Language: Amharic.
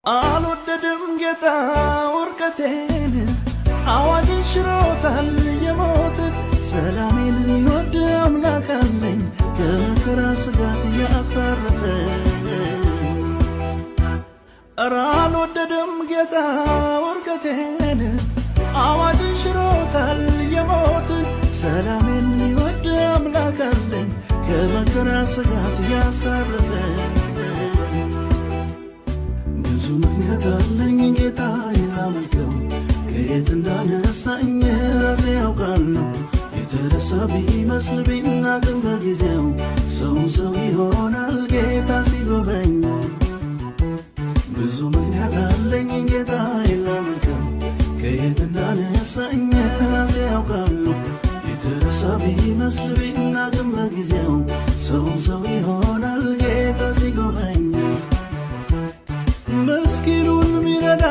አልወደድም ጌታ ወርቀቴን አዋጅን ሽሮታል የሞትን ሰላሜን የሚወድ አምላክ አለኝ ከመከራ ስጋት ያሳረፈኝ። ኧረ አልወደድም ጌታ ወርቀቴን አዋጅን ሽሮታል የሞትን ሰላሜን የሚወድ አምላክ አለኝ ከመከራ ስጋት ያሳረፈኝ። ብዙ ምክንያት አለኝ ጌታዬን ላመልከው ከየት እንዳነሳኝ ራሴ ያውቃለሁ። የተረሳ ቢመስል ቢናቅም በጊዜው ሰው ይሆናል ጌታ ሲጎበኘው። ብዙ ምክንያት አለኝ ጌታዬን ላመልከው ከየት እንዳነሳኝ ራሴ ያውቃለሁ። የተረሳ ቢመስል ቢናቅም በጊዜው ሰው ይሆናል ጌታ ሲጎበኘው። ምስኪኑን ሚረዳ